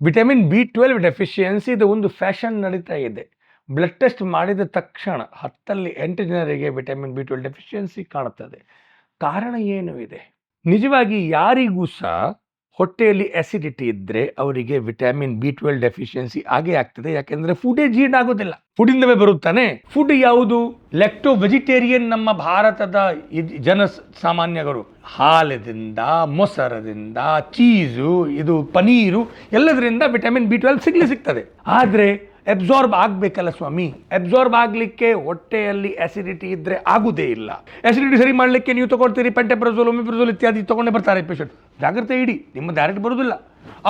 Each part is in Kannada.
ವಿಟಮಿನ್ B12 ಡೆಫಿಷಿಯನ್ಸಿ ಇದು ಒಂದು ಫ್ಯಾಷನ್ ನಡೀತಾ ಇದೆ. ಬ್ಲಡ್ ಟೆಸ್ಟ್ ಮಾಡಿದ ತಕ್ಷಣ 10ರಲ್ಲಿ 8 ಜನರಿಗೆ ವಿಟಮಿನ್ B12 ಡೆಫಿಷಿಯನ್ಸಿ ಕಾಣುತ್ತದೆ. ಕಾರಣ ಏನು ಇದೆ? ನಿಜವಾಗಿ ಯಾರಿಗೂ ಸಹ ಹೊಟ್ಟೆಯಲ್ಲಿ ಅಸಿಡಿಟಿ ಇದ್ದರೆ ಅವರಿಗೆ ವಿಟಮಿನ್ B12 ಡೆಫಿಷಿಯನ್ಸಿ ಆಗೇ ಆಗ್ತದೆ. ಯಾಕೆಂದರೆ ಫುಡೇ ಜೀರ್ಣ ಆಗೋದಿಲ್ಲ, ಫುಡಿಂದವೇ ಬರುತ್ತಾನೆ. ಫುಡ್ ಯಾವುದು? ಲೆಕ್ಟೋ ವೆಜಿಟೇರಿಯನ್ ನಮ್ಮ ಭಾರತದ ಸಾಮಾನ್ಯರು ಹಾಲದಿಂದ, ಮೊಸರದಿಂದ, ಚೀಸು, ಇದು ಪನೀರು ಎಲ್ಲದರಿಂದ ವಿಟಮಿನ್ B12 ಸಿಗ್ತದೆ. ಆದರೆ ಅಬ್ಸಾರ್ಬ್ ಆಗಬೇಕಲ್ಲ ಸ್ವಾಮಿ. ಅಬ್ಸಾರ್ಬ್ ಆಗಲಿಕ್ಕೆ ಹೊಟ್ಟೆಯಲ್ಲಿ ಆಸಿಡಿಟಿ ಇದ್ದರೆ ಆಗುವುದೇ ಇಲ್ಲ. ಆಸಿಡಿಟಿ ಸರಿ ಮಾಡಲಿಕ್ಕೆ ನೀವು ತಗೊಳ್ತೀರಿ ಪೆಂಟೆಪ್ರಜೋಲ್, ಒಮಿಪ್ರಜೋಲ್ ಇತ್ಯಾದಿ ತಗೊಂಡೇ ಬರ್ತಾರೆ ಪೇಷಂಟ್. ಜಾಗ್ರತೆ ಇಡಿ, ನಿಮ್ಮ ಡೈರೆಕ್ಟ್ ಬರೋದಿಲ್ಲ.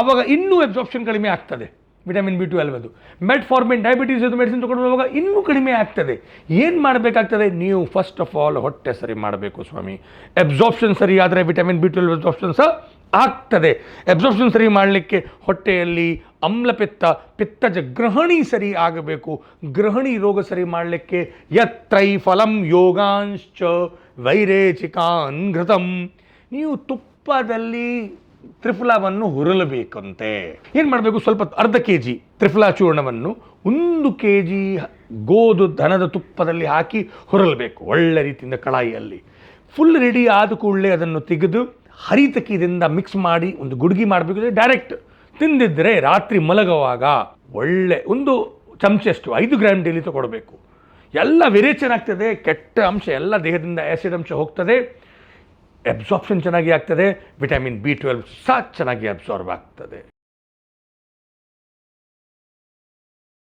ಆವಾಗ ಇನ್ನೂ ಅಬ್ಸಾರ್ಪ್ಷನ್ ಕಡಿಮೆ ಆಗ್ತದೆ ವಿಟಮಿನ್ B12 ಅದು. ಮೆಟ್ಫಾರ್ಮಿನ್ ಡಯಾಬಿಟೀಸ್ ಅದು ಮೆಡಿಸಿನ್ ತಗೊಂಡುವಾಗ ಇನ್ನೂ ಕಡಿಮೆ ಆಗ್ತದೆ. ಏನು ಮಾಡಬೇಕಾಗ್ತದೆ? ನೀವು ಫಸ್ಟ್ ಆಫ್ ಆಲ್ ಹೊಟ್ಟೆ ಸರಿ ಮಾಡಬೇಕು ಸ್ವಾಮಿ. ಅಬ್ಸಾರ್ಪ್ಷನ್ ಸರಿ ಆದರೆ ವಿಟಮಿನ್ B12 ಅಬ್ಸಾರ್ಪ್ಷನ್ ಸಹ ಆಗ್ತದೆ. ಅಬ್ಸಾರ್ಪ್ಷನ್ ಸರಿ ಮಾಡಲಿಕ್ಕೆ ಹೊಟ್ಟೆಯಲ್ಲಿ ಪಿತ್ತಜ ಗ್ರಹಣಿ ಸರಿ ಆಗಬೇಕು. ಗ್ರಹಣಿ ರೋಗ ಸರಿ ಮಾಡಲಿಕ್ಕೆ ಯತ್ರೈಫಲಂ ಯೋಗಾಂಶ್ಚ ವೈರೇಚಿಕಾನ್ ಘೃತಂ. ನೀವು ತುಪ್ಪದಲ್ಲಿ ತ್ರಿಫಲಾವನ್ನು ಹುರಲಬೇಕಂತೆ. ಏನು ಮಾಡಬೇಕು? ಸ್ವಲ್ಪ ಅರ್ಧ kg ತ್ರಿಫಲಾ ಚೂರ್ಣವನ್ನು 1 kg ಗೋಧು ದನದ ತುಪ್ಪದಲ್ಲಿ ಹಾಕಿ ಹುರಲಬೇಕು ಒಳ್ಳೆ ರೀತಿಯಿಂದ ಕಳಾಯಿಯಲ್ಲಿ. ಫುಲ್ ರೆಡಿ ಆದ ಕೂಡಲೇ ಅದನ್ನು ತೆಗೆದು ಹರಿತಕಿದಿಂದ ಮಿಕ್ಸ್ ಮಾಡಿ ಒಂದು ಗುಡುಗಿ ಮಾಡಬೇಕು. ಡೈರೆಕ್ಟ್ ತಿಂದಿದ್ದರೆ ರಾತ್ರಿ ಮಲಗುವಾಗ ಒಳ್ಳೆ 1 ಚಮಚಷ್ಟು 5 ಗ್ರಾಮ್ ಡೈಲಿ ತಗೊಳ್ಬೇಕು. ಎಲ್ಲ ವಿರೇಚನ ಆಗ್ತದೆ, ಕೆಟ್ಟ ಅಂಶ ಎಲ್ಲ ದೇಹದಿಂದ ಆ್ಯಸಿಡ್ ಅಂಶ ಹೋಗ್ತದೆ, ಅಬ್ಸಾರ್ಪ್ಷನ್ ಚೆನ್ನಾಗಿ ಆಗ್ತದೆ, ವಿಟಮಿನ್ B12 ಸಹ ಚೆನ್ನಾಗಿ ಅಬ್ಸಾರ್ಬ್ ಆಗ್ತದೆ.